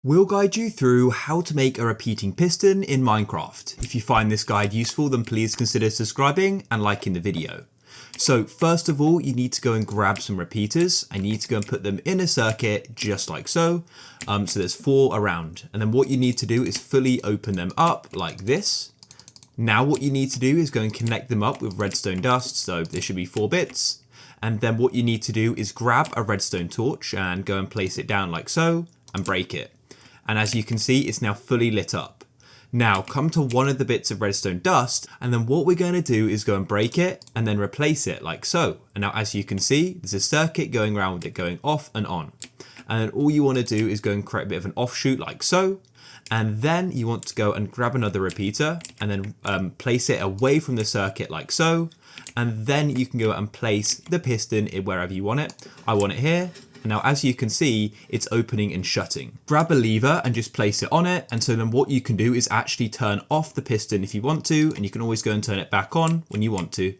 We'll guide you through how to make a repeating piston in Minecraft. If you find this guide useful, then please consider subscribing and liking the video. So first of all, you need to go and grab some repeaters and you need to go and put them in a circuit just like so. So there's 4 around. And then what you need to do is fully open them up like this. Now what you need to do is go and connect them up with redstone dust. So there should be 4 bits. And then what you need to do is grab a redstone torch and go and place it down like so and break it. And as you can see, it's now fully lit up. Now come to one of the bits of redstone dust, and then what we're going to do is go and break it and then replace it like so. And now as you can see, there's a circuit going around with it going off and on. And then all you want to do is go and create a bit of an offshoot like so. And then you want to go and grab another repeater and then place it away from the circuit like so. And then you can go and place the piston wherever you want it. I want it here. And now as you can see, it's opening and shutting. Grab a lever and just place it on it. And so then what you can do is actually turn off the piston if you want to, and you can always go and turn it back on when you want to.